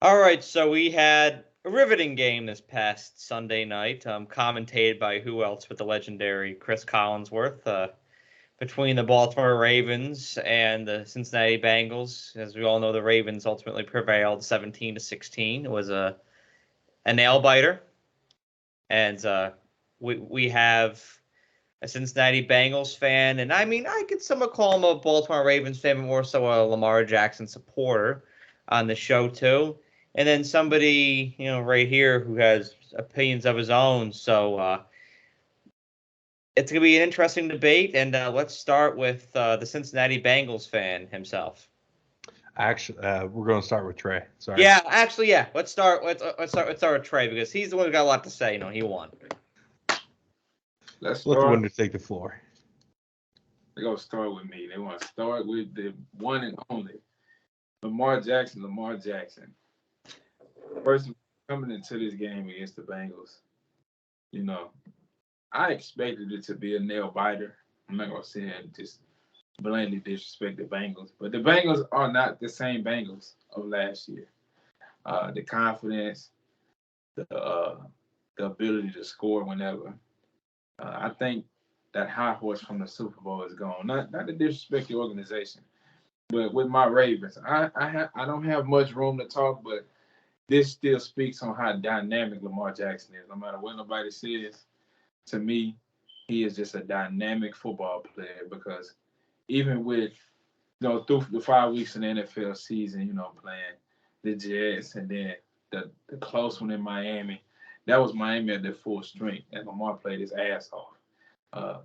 All right, so we had a riveting game this past Sunday night, commentated by who else but the legendary Chris Collinsworth, between the Baltimore Ravens and the Cincinnati Bengals. As we all know, the Ravens ultimately prevailed 17-16. It was a nail biter, and we have a Cincinnati Bengals fan, and I mean I could somewhat call him a Baltimore Ravens fan, but more so a Lamar Jackson supporter on the show too. And then somebody, right here who has opinions of his own. So it's going to be an interesting debate, and let's start with the Cincinnati Bengals fan himself. Actually, we're going to start with Tray. Sorry. Yeah, actually, yeah. Let's start with Trey because he's the one who got a lot to say. He won. Let's Let the start. winner take the floor. They're going to start with me. They want to start with the one and only Lamar Jackson. First, coming into this game against the Bengals, I expected it to be a nail biter. I'm not going to sit here and just blatantly disrespect the Bengals, but the Bengals are not the same Bengals of last year. The confidence, the ability to score whenever. I think that high horse from the Super Bowl is gone. Not to disrespect the organization, but with my Ravens, I don't have much room to talk, but this still speaks on how dynamic Lamar Jackson is. No matter what nobody says, to me, he is just a dynamic football player because even with through the 5 weeks in the NFL season, playing the Jets and then the close one in Miami, that was Miami at their full strength, and Lamar played his ass off.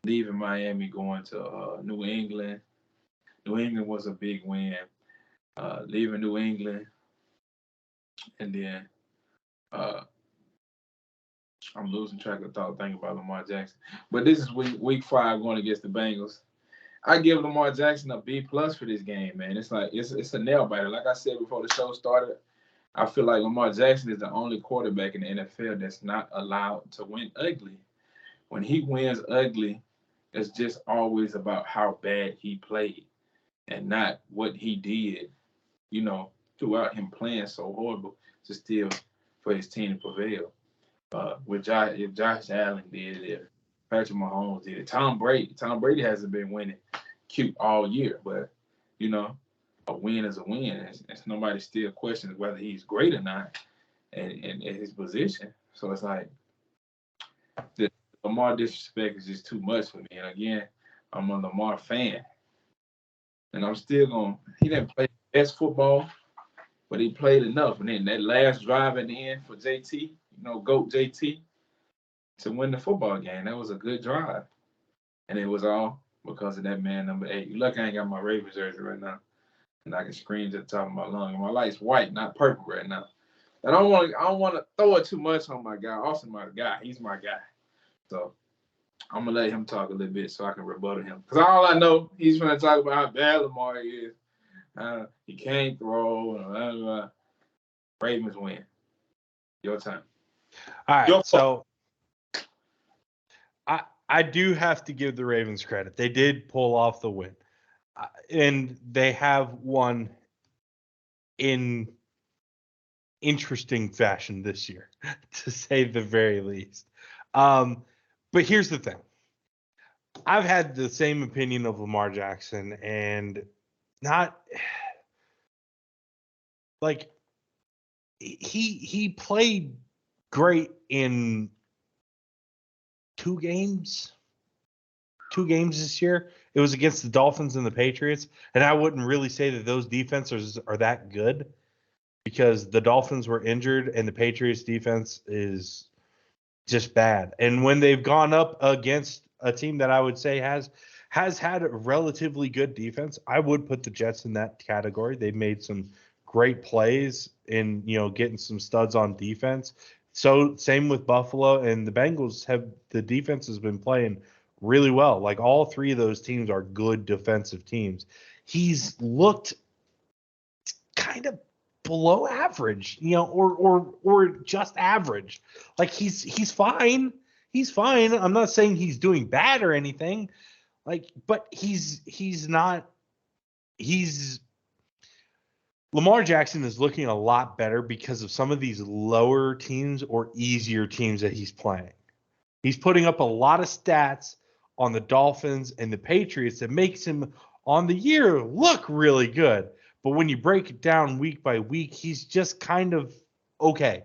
Leaving Miami, going to New England. New England was a big win. Leaving New England, and then I'm losing track of thought thinking about Lamar Jackson. But this is week 5 going against the Bengals. I give Lamar Jackson a B+ for this game, man. It's like it's a nail biter. Like I said before the show started, I feel like Lamar Jackson is the only quarterback in the NFL that's not allowed to win ugly. When he wins ugly, it's just always about how bad he played and not what he did, throughout him playing so horrible to still for his team to prevail. If Josh Allen did it, if Patrick Mahomes did it, Tom Brady hasn't been winning cute all year, but a win is a win. It's nobody still questions whether he's great or not in his position. So it's like the Lamar disrespect is just too much for me. And again, I'm a Lamar fan. And I'm still going, he didn't play the best football, but he played enough. And then that last drive at the end for JT, GOAT JT, to win the football game, that was a good drive. And it was all because of that man, number 8. You lucky I ain't got my Ravens jersey right now. And I can scream to the top of my lungs. My light's white, not purple right now. And I don't want to throw it too much on my guy. Austin, my guy. He's my guy. So I'm going to let him talk a little bit so I can rebuttal him. Because all I know, he's going to talk about how bad Lamar is. He can't throw. Blah, blah, blah. Ravens win. Your time. All right, so I do have to give the Ravens credit. They did pull off the win. And they have won in interesting fashion this year, to say the very least. But here's the thing. I've had the same opinion of Lamar Jackson, and not like he played great in 2 games this year. It was against the Dolphins and the Patriots, and I wouldn't really say that those defenses are that good because the Dolphins were injured and the Patriots defense is just bad. And when they've gone up against a team that I would say has had a relatively good defense, I would put the Jets in that category. They've made some great plays in, getting some studs on defense. So same with Buffalo, and the Bengals the defense has been playing really well. Like all 3 of those teams are good defensive teams. He's looked kind of below average, or just average. Like he's fine. He's fine. I'm not saying he's doing bad or anything. But he's not. He's Lamar Jackson is looking a lot better because of some of these lower teams or easier teams that he's playing. He's putting up a lot of stats on the Dolphins and the Patriots that makes him on the year look really good. But when you break it down week by week, he's just kind of okay.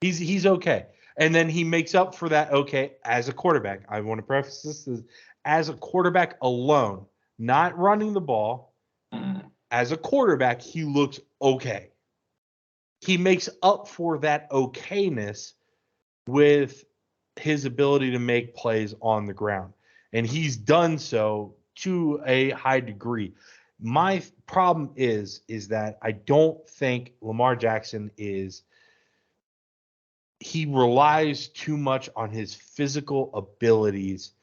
He's okay. And then he makes up for that okay as a quarterback. I want to preface this as a quarterback alone, not running the ball. As a quarterback, he looks okay. He makes up for that okayness with his ability to make plays on the ground. And he's done so to a high degree. My problem is that I don't think Lamar Jackson he relies too much on his physical abilities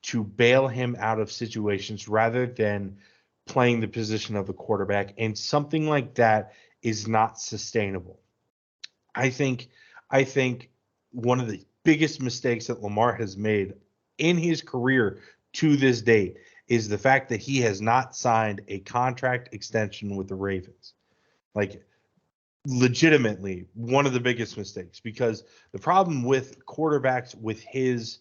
to bail him out of situations rather than playing the position of the quarterback. And something like that is not sustainable. I think one of the biggest mistakes that Lamar has made in his career to this date is the fact that he has not signed a contract extension with the Ravens. Like, legitimately one of the biggest mistakes, because the problem with quarterbacks with his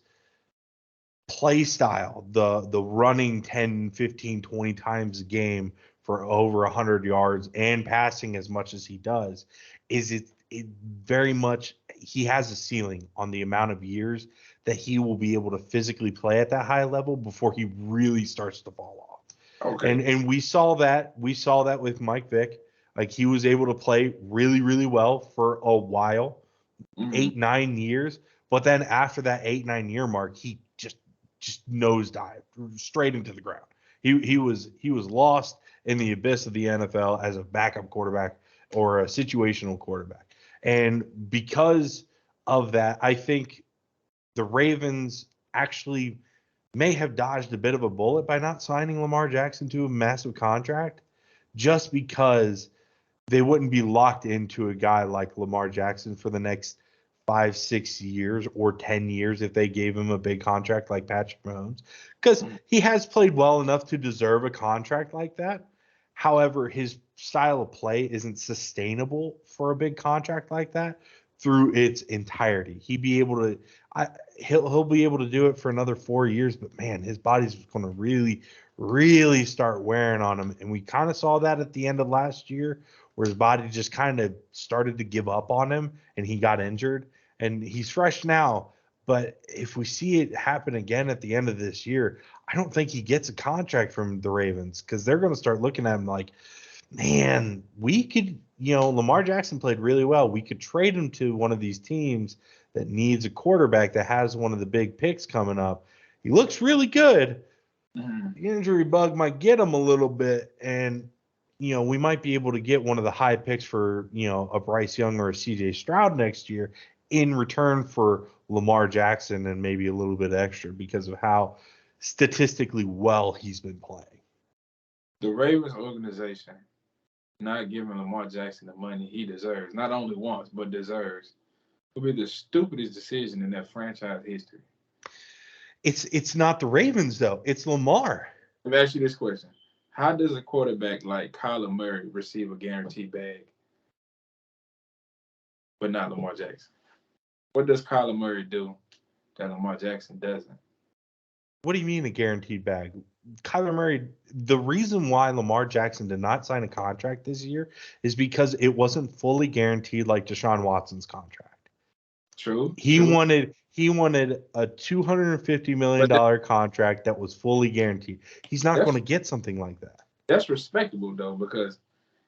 play style, the running 10, 15, 20 times a game for over 100 yards and passing as much as he does, is it very much he has a ceiling on the amount of years that he will be able to physically play at that high level before he really starts to fall off. Okay. And we saw that with Mike Vick. Like, he was able to play really, really well for a while, 8-9 years. But then after that 8-9 year mark, he just nosedived straight into the ground. He was lost in the abyss of the NFL as a backup quarterback or a situational quarterback. And because of that, I think the Ravens actually may have dodged a bit of a bullet by not signing Lamar Jackson to a massive contract, just because they wouldn't be locked into a guy like Lamar Jackson for the next 5-6 years or 10 years if they gave him a big contract like Patrick Mahomes, because he has played well enough to deserve a contract like that. However, his style of play isn't sustainable for a big contract like that through its entirety. He'll be able to do it for another 4 years, but man, his body's going to really, really start wearing on him. And we kind of saw that at the end of last year, where his body just kind of started to give up on him and he got injured. And he's fresh now, but if we see it happen again at the end of this year, I don't think he gets a contract from the Ravens, because they're going to start looking at him like, man, we could, Lamar Jackson played really well. We could trade him to one of these teams that needs a quarterback that has one of the big picks coming up. He looks really good. The injury bug might get him a little bit, and we might be able to get one of the high picks for, a Bryce Young or a CJ Stroud next year in return for Lamar Jackson and maybe a little bit extra because of how statistically well he's been playing. The Ravens organization not giving Lamar Jackson the money he deserves, not only wants, but deserves, will be the stupidest decision in that franchise history. It's not the Ravens, though. It's Lamar. Let me ask you this question. How does a quarterback like Kyler Murray receive a guaranteed bag, but not Lamar Jackson? What does Kyler Murray do that Lamar Jackson doesn't? What do you mean a guaranteed bag? Kyler Murray, the reason why Lamar Jackson did not sign a contract this year is because it wasn't fully guaranteed like Deshaun Watson's contract. True. He wanted a $250 million contract that was fully guaranteed. He's not going to get something like that. That's respectable, though, because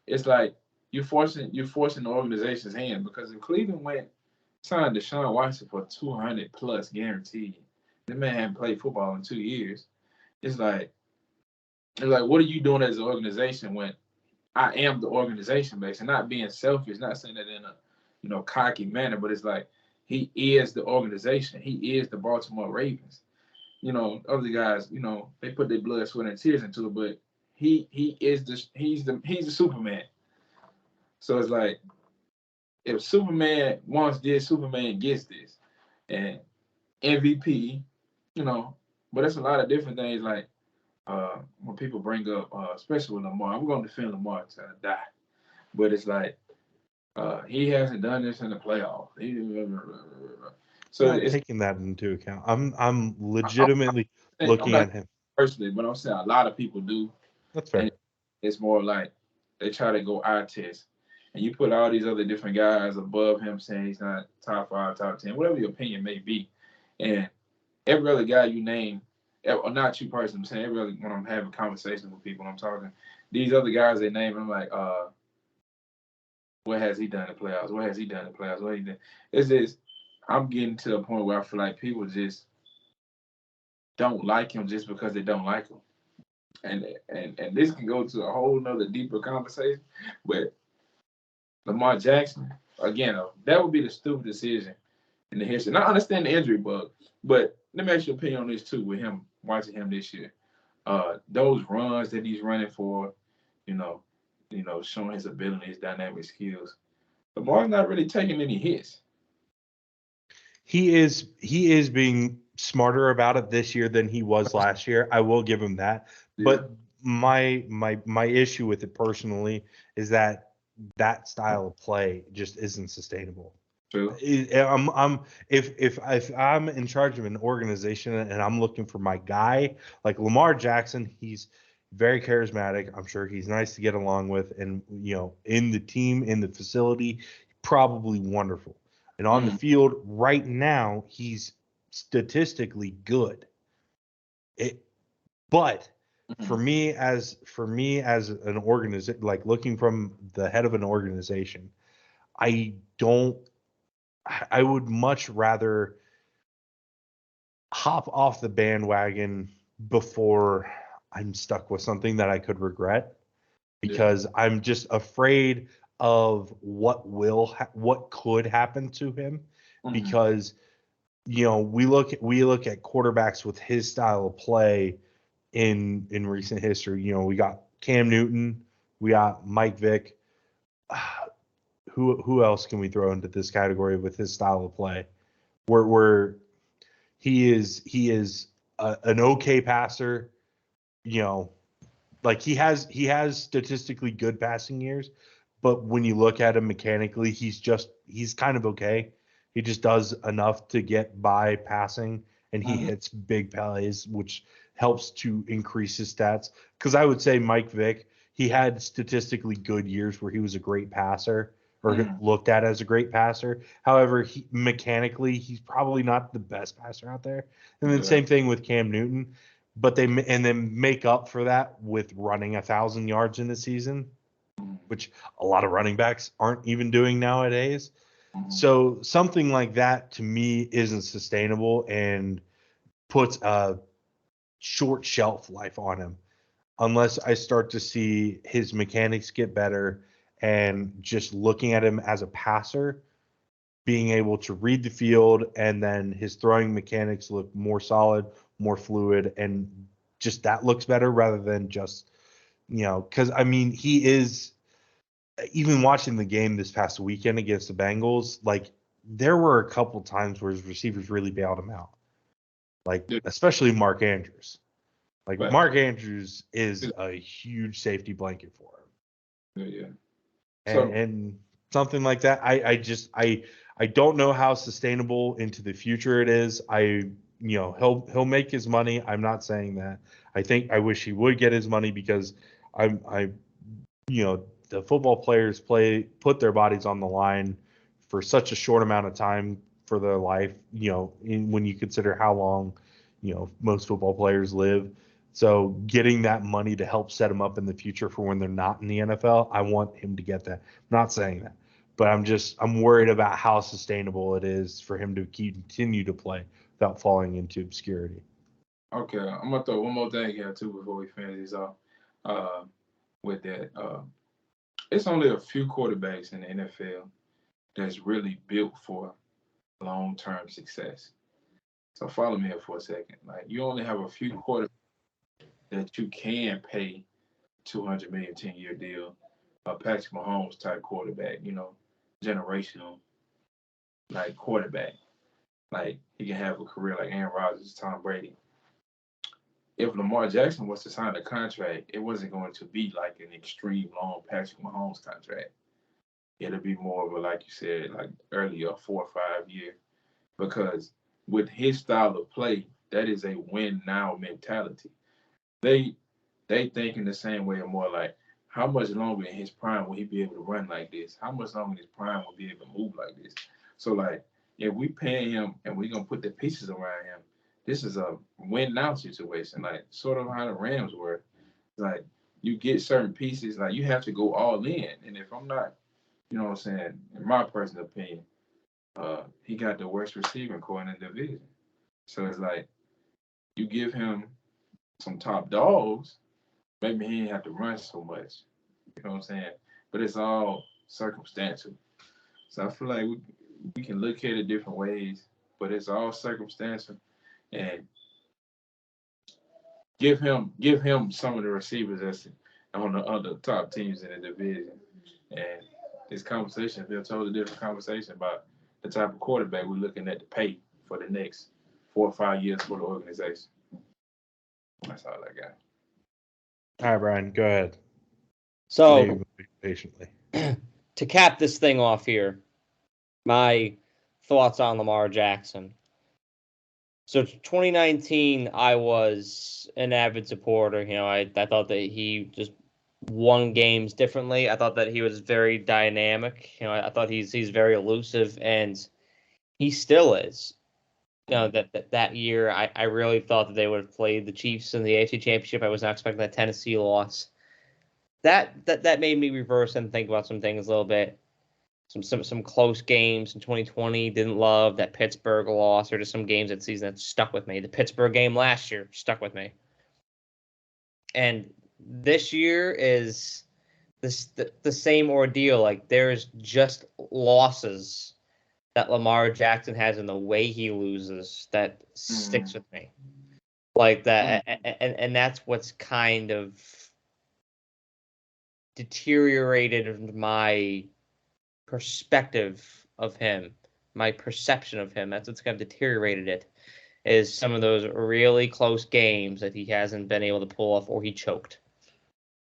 it's like you're forcing the organization's hand, because if Cleveland signed Deshaun Watson for $200+ guaranteed, the man hadn't played football in 2 years. It's like, what are you doing as an organization when I am the organization, basically? Not being selfish, not saying that in a cocky manner, but it's like he is the organization. He is the Baltimore Ravens. Other guys, they put their blood, sweat, and tears into it, but he's the Superman. So it's like, if Superman wants this, Superman gets this, and MVP, but that's a lot of different things. Like when people bring up, especially with Lamar, I'm going to defend Lamar until I die. but it's like he hasn't done this in the playoffs. So Not it's taking that into account. I'm legitimately I'm looking not at him. personally, but I'm saying a lot of people do, That's fair. and it's more like they try to go eye test, and you put all these other different guys above him, saying he's not top 5, top 10, whatever your opinion may be, and every other guy you name, or not you personally, I'm saying every other, when I'm having conversations with people, I'm talking these other guys they name, I'm like, what has he done in the playoffs? What has he done in the playoffs? What he done? It's just I'm getting to a point where I feel like people just don't like him just because they don't like him. And this can go to a whole nother deeper conversation. But Lamar Jackson, again, that would be the stupid decision in the history. And I understand the injury bug, but let me ask your opinion on this too with him watching him this year. Those runs that he's running for, you know, showing his ability, his dynamic skills. Lamar's not really taking any hits. He is being smarter about it this year than he was last year. I will give him that. Yeah. But my issue with it personally is that style of play just isn't sustainable. True. If I'm in charge of an organization and I'm looking for my guy like Lamar Jackson, he's very charismatic. I'm sure he's nice to get along with, and in the team, in the facility, probably wonderful. And on the field right now, he's statistically good. But for me as an organization, like looking from the head of an organization, I would much rather hop off the bandwagon before I'm stuck with something that I could regret, because I'm just afraid of what could happen to him, because we look at quarterbacks with his style of play in recent history. We got Cam Newton, we got Mike Vick. Who else can we throw into this category with his style of play, where he is an okay passer, like he has statistically good passing years, but when you look at him mechanically, he's kind of okay. He just does enough to get by passing, and he hits big plays, which helps to increase his stats. Because I would say Mike Vick, he had statistically good years where he was a great passer, or looked at as a great passer. However, mechanically, he's probably not the best passer out there. And then same thing with Cam Newton, but then make up for that with running 1,000 yards in a season, which a lot of running backs aren't even doing nowadays. So something like that to me isn't sustainable and puts a short shelf life on him, unless I start to see his mechanics get better, and just looking at him as a passer, being able to read the field, and then his throwing mechanics look more solid, more fluid, and just that looks better rather than just, because he is, even watching the game this past weekend against the Bengals, like there were a couple times where his receivers really bailed him out, like especially Mark Andrews. Like Mark Andrews is a huge safety blanket for him. Yeah. And something like that, I don't know how sustainable into the future it is. He'll make his money. I'm not saying that. I wish he would get his money, because the football players put their bodies on the line for such a short amount of time for their life, when you consider how long, most football players live. So getting that money to help set them up in the future for when they're not in the NFL, I want him to get that. I'm not saying that, but I'm worried about how sustainable it is for him to continue to play without falling into obscurity. Okay, I'm gonna throw one more thing here too before we finish this off. With that, it's only a few quarterbacks in the NFL that's really built for long-term success. So follow me here for a second. Like, you only have a few quarterbacks that you can pay $200 million 10-year deal. A Patrick Mahomes type quarterback, generational like quarterback. Like, he can have a career like Aaron Rodgers, Tom Brady. If Lamar Jackson was to sign a contract, it wasn't going to be like an extreme long Patrick Mahomes contract. it'll be more of a, like you said, like earlier, 4 or 5 year. Because with his style of play, that is a win now mentality. They they think in the same way, or more like, how much longer in his prime will he be able to run like this? How much longer in his prime will he be able to move like this? So like, if we pay him and we're gonna put the pieces around him, this is a win now situation, like sort of how the Rams were. Like, you get certain pieces, like you have to go all in. And if I'm not, you know what I'm saying, in my personal opinion, he got the worst receiving core in the division. So it's like, you give him some top dogs, maybe he ain't have to run so much. You know what I'm saying? But it's all circumstantial. So I feel like we can look at it different ways, but it's all circumstantial. And give him some of the receivers that's on the other top teams in the division. And this conversation will be a totally different conversation about the type of quarterback we're looking at to pay for the next 4 or 5 years for the organization. That's all I got. All right, Brian, go ahead. So Patiently. to cap this thing off here, my thoughts on Lamar Jackson. So 2019, I was an avid supporter. You know, I thought that he just won games differently. I thought that he was very dynamic. You know, I thought he's very elusive, and he still is. You know, that year, I really thought that they would have played the Chiefs in the AFC Championship. I was not expecting that Tennessee loss. That made me reverse and think about some things a little bit. Some close games in 2020 didn't love that Pittsburgh loss, or just some games that season that stuck with me. The Pittsburgh game last year stuck with me, and this year is the same ordeal. Like, there's just losses that Lamar Jackson has in the way he loses that sticks with me, like that, and that's what's kind of deteriorated my perspective of him, my perception of him. That's what's kind of deteriorated it. Is some of those really close games that he hasn't been able to pull off, or he choked.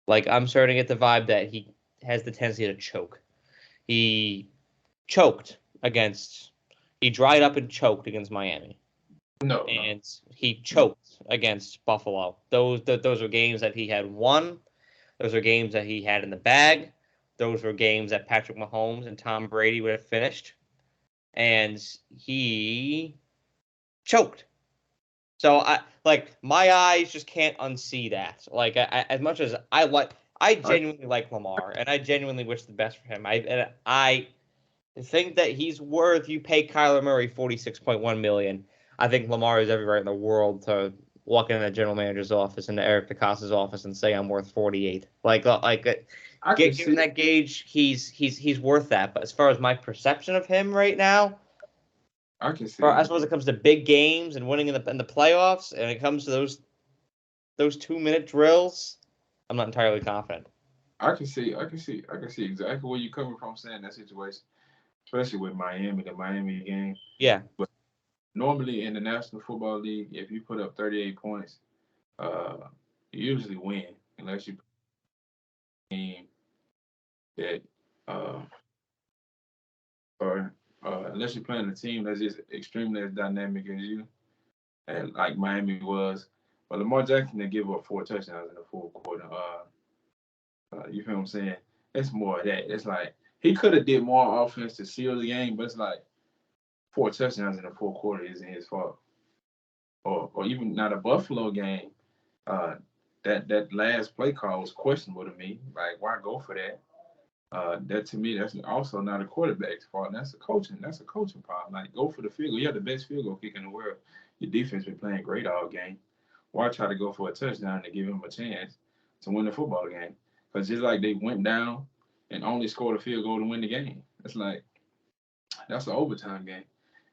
Like, I'm starting to get the vibe that he has the tendency to choke. He choked against. He dried up and choked against Miami. No. And he choked against Buffalo. Those are games that he had won. Those are games that he had in the bag. Those were games that Patrick Mahomes and Tom Brady would have finished. And he choked. So my eyes just can't unsee that. Like, as much as I genuinely like Lamar, and I genuinely wish the best for him. I think that he's worth. You pay Kyler Murray $46.1 million. I think Lamar has every right in the world to walk in the general manager's office, into Eric DeCosta's office, and say, I'm worth 48. Given that gauge, he's worth that. But as far as my perception of him right now, I can see. I suppose it comes to big games and winning in the playoffs, and it comes to those 2-minute drills, I'm not entirely confident. I can see exactly where you're coming from saying that situation, especially with Miami, the Miami game. Yeah. But normally in the National Football League, if you put up 38 points, you usually win, unless you team that or unless you're playing a team that's just extremely as dynamic as you, and like Miami was. But Lamar Jackson didn't give up 4 touchdowns in the fourth quarter. You feel what I'm saying? It's more of that. It's like he could have did more offense to seal the game, but it's like 4 touchdowns in the fourth quarter isn't his fault. Or even now the Buffalo game, that last play call was questionable to me. Like, why go for that? That to me, that's also not a quarterback's fault. That's a coaching problem. Like, go for the field goal. You have the best field goal kicker in the world. Your defense been playing great all game. Why try to go for a touchdown to give him a chance to win the football game? Because just like they went down and only scored a field goal to win the game. It's like, that's an overtime game.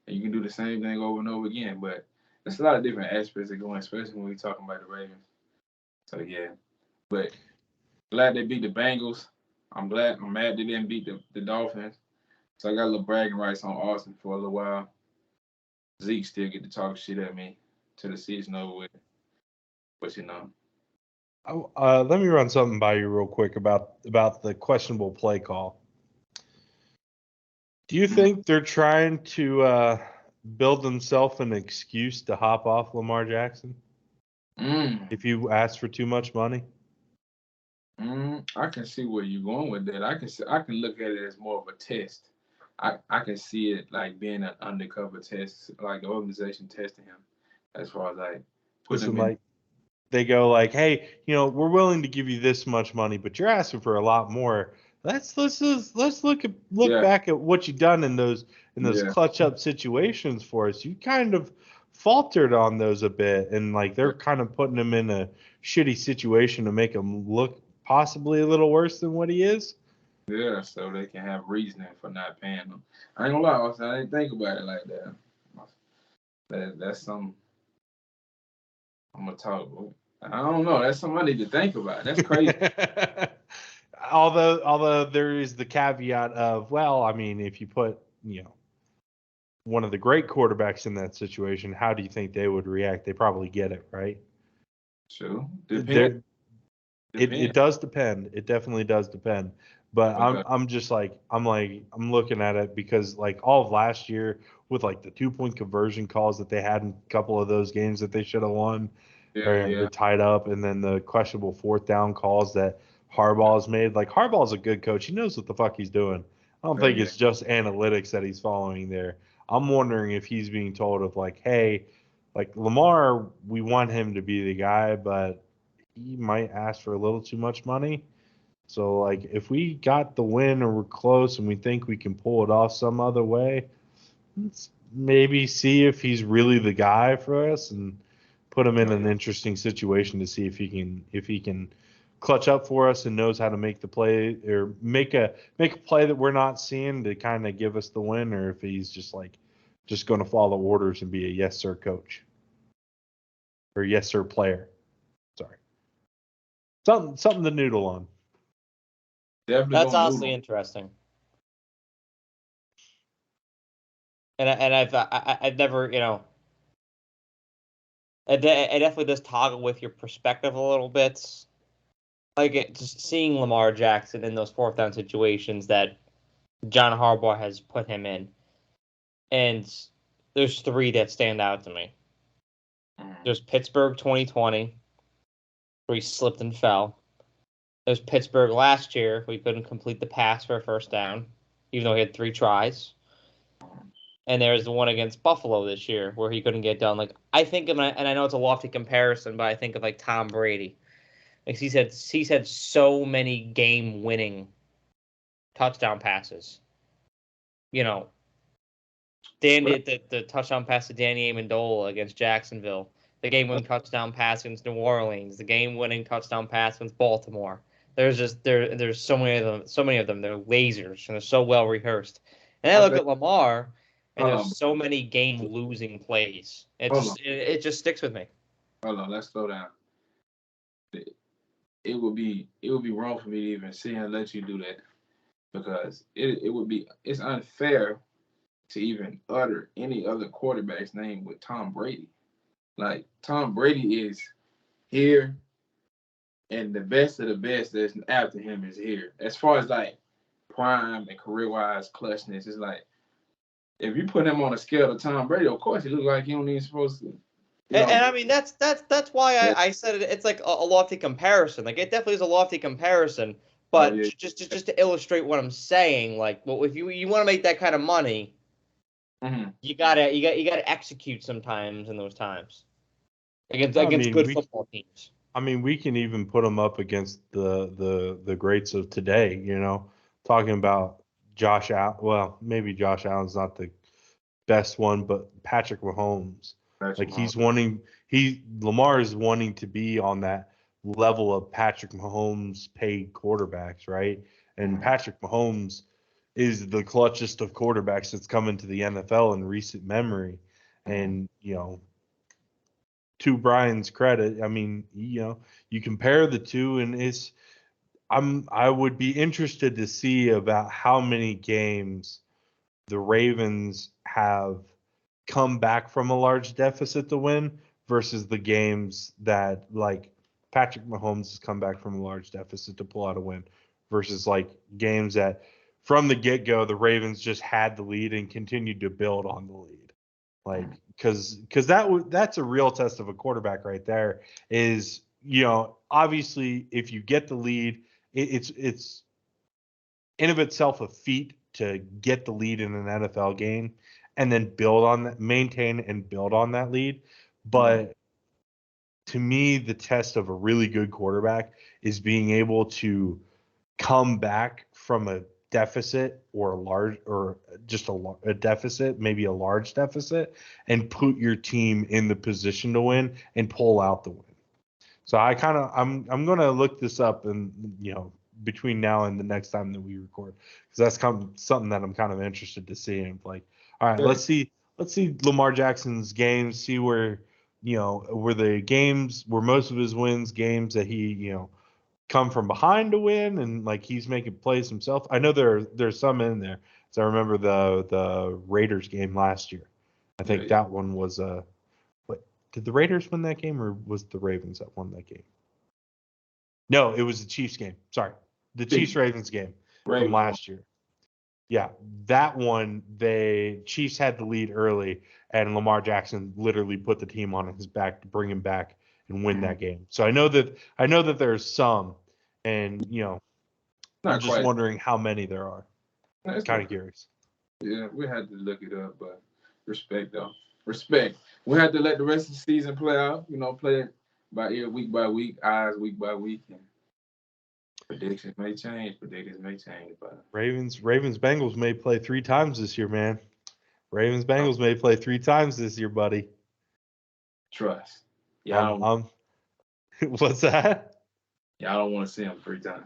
And you can do the same thing over and over again. But there's a lot of different aspects that go in, especially when we're talking about the Ravens. So, yeah. But glad they beat the Bengals. I'm mad they didn't beat the Dolphins. So I got a little bragging rights on Austin for a little while. Zeke still get to talk shit at me till the season over with. But you know. Let me run something by you real quick about the questionable play call. Do you think they're trying to build themselves an excuse to hop off Lamar Jackson if you ask for too much money? I can see where you're going with that. I can look at it as more of a test. I can see it like being an undercover test, like the organization testing him, as far as like putting Listen, him in. like they go like, hey, we're willing to give you this much money, but you're asking for a lot more. Let's look Yeah, back at what you've done in those yeah, clutch up situations for us. You kind of faltered on those a bit, and like they're kind of putting him in a shitty situation to make him look possibly a little worse than what he is. yeah. So they can have reasoning for not paying him. I ain't gonna lie, Austin, I didn't think about it like that. That's something I'm gonna talk. I don't know. That's something I need to think about. That's crazy. Although there is the caveat of, well, I mean, if you put, one of the great quarterbacks in that situation, how do you think they would react? They probably get it, right? Sure. Depends. It does depend. It definitely does depend. But Okay. I'm looking at it because like all of last year with like the 2-point conversion calls that they had in a couple of those games that they should have won or Yeah. were tied up, and then the questionable 4th down calls that Harbaugh's made. Like Harbaugh's a good coach. He knows what the fuck he's doing. I don't think Yeah. it's just analytics that he's following there. I'm wondering if he's being told of like, hey, like Lamar, we want him to be the guy, but he might ask for a little too much money. So like if we got the win or we're close and we think we can pull it off some other way, let's maybe see if he's really the guy for us and put him in an interesting situation to see if he can clutch up for us and knows how to make the play or make a play that we're not seeing to kind of give us the win, or if he's just going to follow orders and be a yes sir coach or yes sir player. Sorry. Something to noodle on. Definitely. That's honestly interesting. And I've never, it definitely does toggle with your perspective a little bit. Like just seeing Lamar Jackson in those 4th down situations that John Harbaugh has put him in, and there's 3 that stand out to me. There's Pittsburgh 2020, where he slipped and fell. There's Pittsburgh last year, where he couldn't complete the pass for a 1st down, even though he had 3 tries. And there's the one against Buffalo this year where he couldn't get done. Like I think of, and I know it's a lofty comparison, but I think of like Tom Brady. Like he's had so many game-winning touchdown passes. The touchdown pass to Danny Amendola against Jacksonville, the game-winning touchdown pass against New Orleans, the game-winning touchdown pass against Baltimore. There's so many of them. They're lasers and they're so well rehearsed. And I look at Lamar. And there's so many game-losing plays. It just sticks with me. Hold on, let's slow down. It would be wrong for me to even sit here and let you do that because it's unfair to even utter any other quarterback's name with Tom Brady. Like Tom Brady is here, and the best of the best that's after him is here. As far as like prime and career-wise clutchness, it's like. If you put him on a scale of Tom Brady, of course he looks like he don't even supposed to. And I mean that's why I said it. It's like a lofty comparison. Like it definitely is a lofty comparison. But just to illustrate what I'm saying, like, well, if you want to make that kind of money, you gotta execute sometimes in those times against good football teams. I mean, we can even put them up against the greats of today. Talking about. Josh Allen. Well, maybe Josh Allen's not the best one, but Patrick Mahomes. Lamar is wanting to be on that level of Patrick Mahomes paid quarterbacks, right? And Patrick Mahomes is the clutchest of quarterbacks that's come into the NFL in recent memory. And, to Brian's credit, I mean, you compare the two and I would be interested to see about how many games the Ravens have come back from a large deficit to win versus the games that like Patrick Mahomes has come back from a large deficit to pull out a win versus like games that from the get-go, the Ravens just had the lead and continued to build on the lead. Like, because that's a real test of a quarterback right there is, obviously if you get the lead, it's in of itself a feat to get the lead in an NFL game and then build on that, maintain and build on that lead. But to me, the test of a really good quarterback is being able to come back from a deficit or a deficit, maybe a large deficit, and put your team in the position to win and pull out the win. So I'm going to look this up and, between now and the next time that we record, because that's something that I'm kind of interested to see. And like, all right, let's see Lamar Jackson's games, see where the games where most of his wins, games that he, come from behind to win and like he's making plays himself. I know there's some in there. So I remember the Raiders game last year. I think that one was did the Raiders win that game or was the Ravens that won that game? No, it was the Chiefs game. Sorry. The Chiefs-Ravens game from last year. Yeah, that one, the Chiefs had the lead early, and Lamar Jackson literally put the team on his back to bring him back and win that game. So I know that there's some, and I'm just wondering how many there are. Kind of curious. Yeah, we had to look it up, but respect though. Respect. We had to let the rest of the season play out. Play it by ear, week by week, eyes week by week. And predictions may change. But Ravens Bengals may play 3 times this year, man. Ravens Bengals may play 3 times this year, buddy. Trust. Y'all what's that? Y'all don't want to see them 3 times.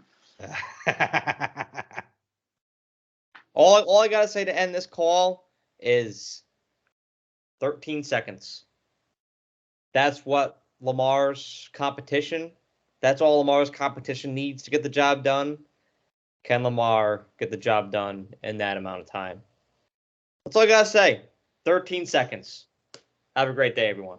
All I gotta say to end this call is 13 seconds. That's what Lamar's competition. That's all Lamar's competition needs to get the job done. Can Lamar get the job done in that amount of time? That's all I gotta say. 13 seconds. Have a great day, everyone.